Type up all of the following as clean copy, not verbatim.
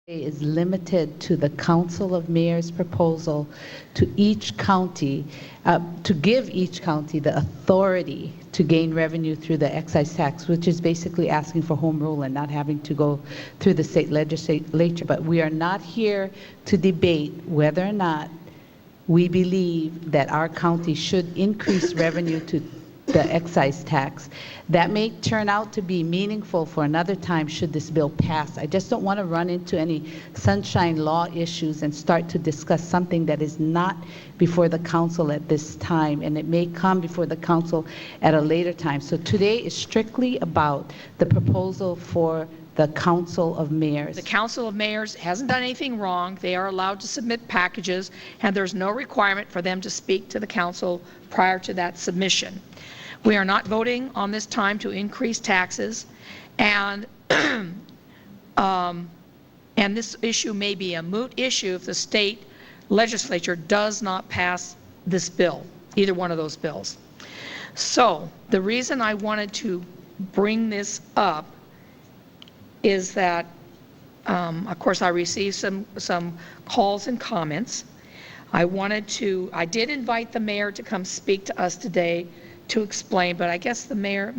is limited to the Council of Mayors proposal to each county, to give each county the authority to gain revenue through the excise tax, which is basically asking for home rule and not having to go through the state legislature. But we are not here to debate whether or not we believe that our county should increase revenue to the excise tax. That may turn out to be meaningful for another time should this bill pass. I just don't want to run into any sunshine law issues and start to discuss something that is not before the council at this time, and it may come before the council at a later time. So today is strictly about the proposal for the Council of Mayors. The Council of Mayors hasn't done anything wrong. They are allowed to submit packages, and there's no requirement for them to speak to the council prior to that submission. We are not voting on this time to increase taxes, and and this issue may be a moot issue if the state legislature does not pass this bill, either one of those bills. So the reason I wanted to bring this up is that, of course, I received some calls and comments. I did invite the mayor to come speak to us today to explain, but I guess the mayor,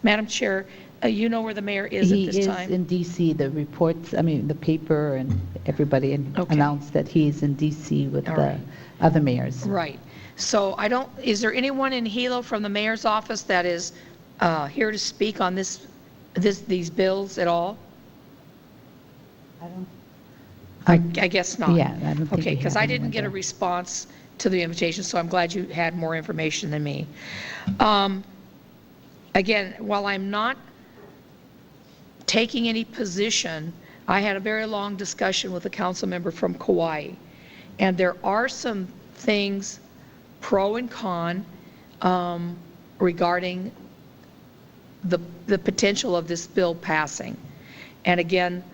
Madam Chair, you know where the mayor is at this time? He is in D.C. The reports, I mean, the paper and everybody announced that he's in D.C. with the other mayors. Right. So is there anyone in Hilo from the mayor's office that is here to speak on these bills at all? I guess not. Yeah, I don't think. Okay, because I didn't get a response to the invitation, so I'm glad you had more information than me. Again, while I'm not taking any position, I had a very long discussion with a council member from Kauai, and there are some things pro and con regarding the potential of this bill passing. And again,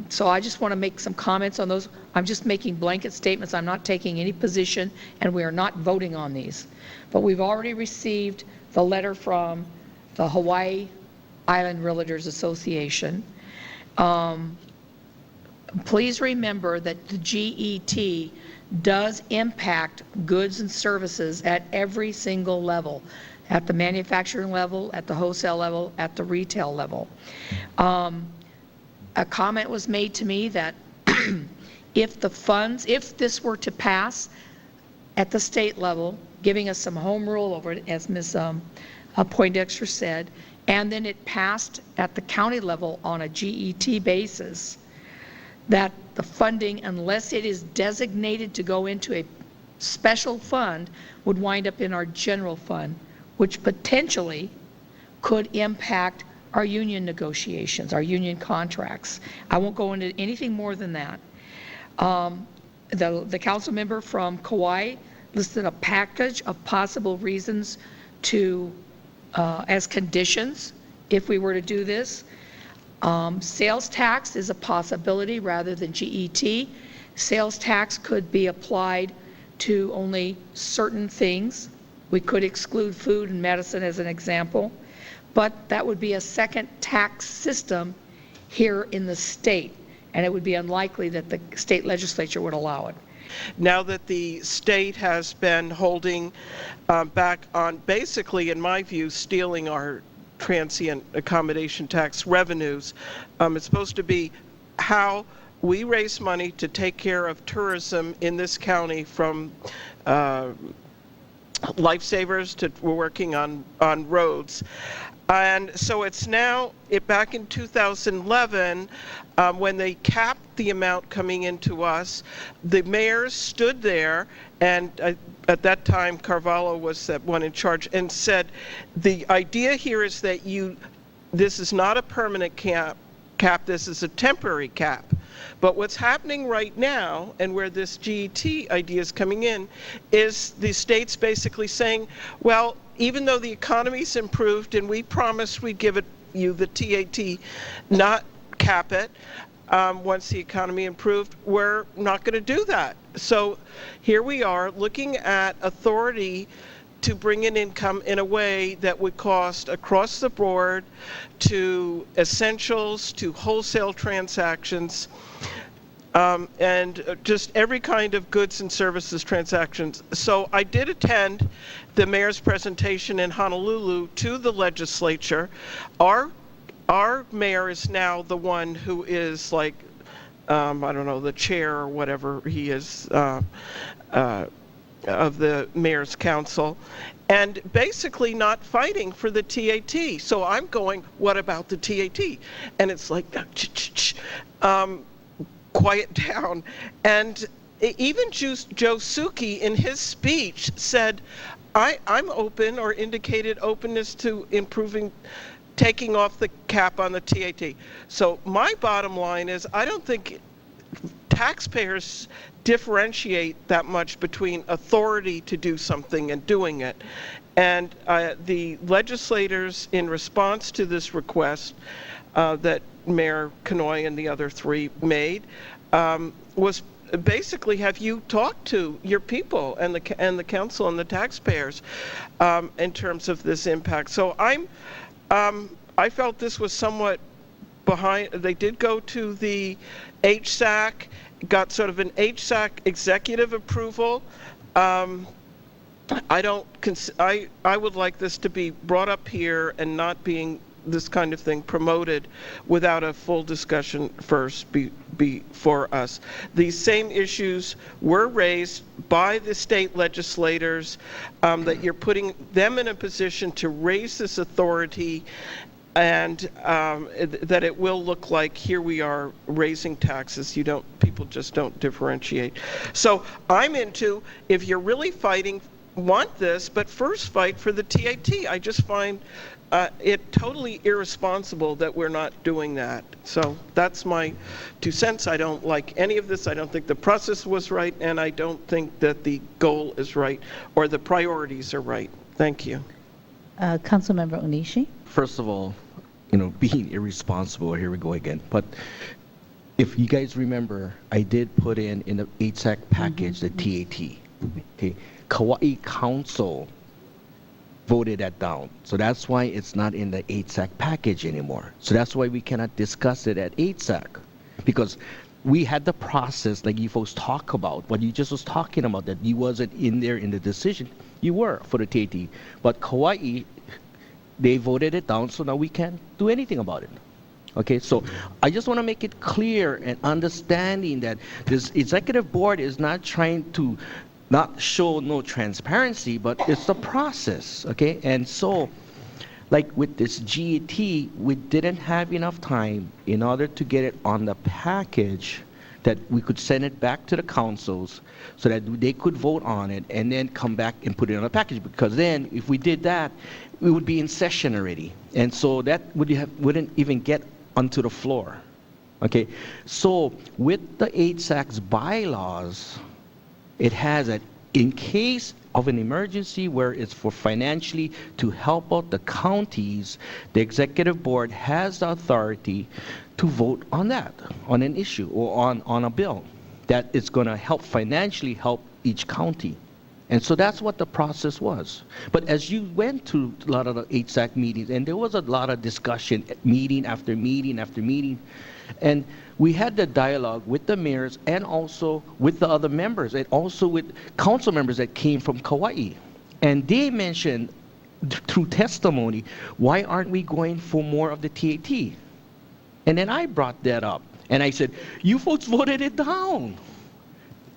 so I just want to make some comments on those. I'm just making blanket statements. I'm not taking any position, and we are not voting on these. But we've already received the letter from the Hawaii Island Realtors Association. Please remember that the GET does impact goods and services at every single level, at the manufacturing level, at the wholesale level, at the retail level. A comment was made to me that if this were to pass at the state level, giving us some home rule over it, as Ms. Poindexter said, and then it passed at the county level on a GET basis, that the funding, unless it is designated to go into a special fund, would wind up in our general fund, which potentially could impact our union negotiations, our union contracts. I won't go into anything more than that. The council member from Kauai listed a package of possible reasons to, as conditions, if we were to do this. Sales tax is a possibility rather than GET. Sales tax could be applied to only certain things. We could exclude food and medicine as an example. But that would be a second tax system here in the state, and it would be unlikely that the state legislature would allow it. Now that the state has been holding back on, basically, in my view, stealing our transient accommodation tax revenues, it's supposed to be how we raise money to take care of tourism in this county, from lifesavers to we're working on roads. And so it's now, back in 2011, when they capped the amount coming into us, the mayors stood there, and at that time Carvalho was that one in charge, and said, the idea here is that this is not a permanent cap, this is a temporary cap. But what's happening right now, and where this GET idea is coming in, is the state's basically saying, well, even though the economy's improved and we promised we'd give you the TAT, not cap it, once the economy improved, we're not going to do that. So here we are looking at authority to bring in income in a way that would cost across the board to essentials, to wholesale transactions. and just every kind of goods and services transactions. So I did attend the mayor's presentation in Honolulu to the legislature. Our mayor is now the one who is like, I don't know, the chair or whatever he is of the mayor's council, and basically not fighting for the TAT. So I'm going, what about the TAT? And it's like, quiet down. And even Joe Suki in his speech said, I'm open, or indicated openness to improving, taking off the cap on the TAT. So my bottom line is, I don't think taxpayers differentiate that much between authority to do something and doing it. And the legislators, in response to this request that Mayor Kanoy and the other three made, was basically, have you talked to your people and the council and the taxpayers in terms of this impact? So I felt this was somewhat behind. They did go to the HSAC, got sort of an HSAC executive approval. I would like this to be brought up here and not being this kind of thing promoted without a full discussion first before us. These same issues were raised by the state legislators, that you're putting them in a position to raise this authority, and that it will look like here we are raising taxes. People just don't differentiate. So I'm into, if you're really fighting, want this, but first fight for the TAT. I just find it totally irresponsible that we're not doing that. So that's my 2 cents. I don't like any of this. I don't think the process was right, and I don't think that the goal is right or the priorities are right. Thank you. Councilmember Onishi. First of all, being irresponsible, here we go again. But if you guys remember, I did put in the HSAC package, the TAT. Okay, Kauai Council voted that down. So that's why it's not in the HSAC package anymore. So that's why we cannot discuss it at HSAC, because we had the process like you folks talk about, what you just was talking about, that you wasn't in there in the decision. You were for the TAT, but Kauai, they voted it down, so now we can't do anything about it. Okay, so I just want to make it clear and understanding that this executive board is not trying to not show no transparency, but it's the process, okay? And so, like with this GET, we didn't have enough time in order to get it on the package that we could send it back to the councils so that they could vote on it and then come back and put it on the package, because then if we did that, we would be in session already. And so that wouldn't even get onto the floor, okay? So with the HSAC's bylaws, it has that in case of an emergency where it's for financially to help out the counties, the executive board has the authority to vote on that, on an issue or on a bill that is going to help financially help each county. And so that's what the process was. But as you went to a lot of the HSAC meetings, and there was a lot of discussion, meeting after meeting after meeting, and we had the dialogue with the mayors and also with the other members, and also with council members that came from Kauai. And they mentioned through testimony, why aren't we going for more of the TAT? And then I brought that up, and I said, you folks voted it down.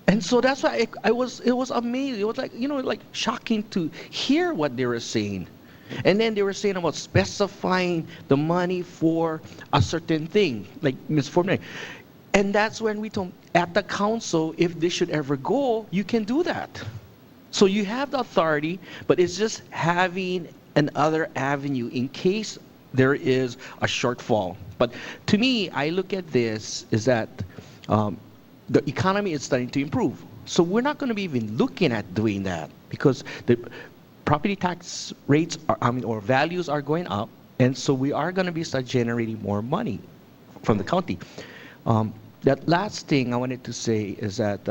And so that's why it was amazing. It was like shocking to hear what they were saying. And then they were saying about specifying the money for a certain thing, like Ms. Fournier. And that's when we told at the council, if this should ever go, you can do that. So you have the authority, but it's just having another avenue in case there is a shortfall. But to me, I look at this is that the economy is starting to improve. So we're not going to be even looking at doing that, because the property tax rates or values are going up, and so we are going to be start generating more money from the county. That last thing I wanted to say is that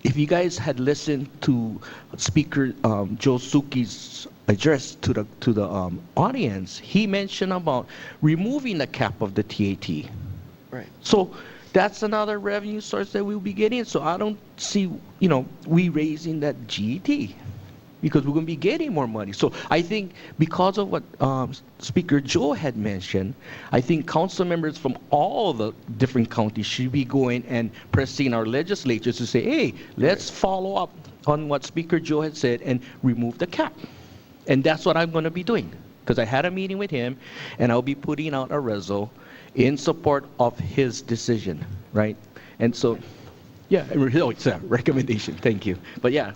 if you guys had listened to Speaker Joe Suki's address to the audience, he mentioned about removing the cap of the TAT. Right. So that's another revenue source that we'll be getting. So I don't see, we raising that GET because we're going to be getting more money. So I think because of what Speaker Joe had mentioned, I think council members from all the different counties should be going and pressing our legislatures to say, hey, let's follow up on what Speaker Joe had said and remove the cap. And that's what I'm going to be doing because I had a meeting with him and I'll be putting out a reso in support of his decision, right? And so, yeah, it's a recommendation. Thank you. But yeah,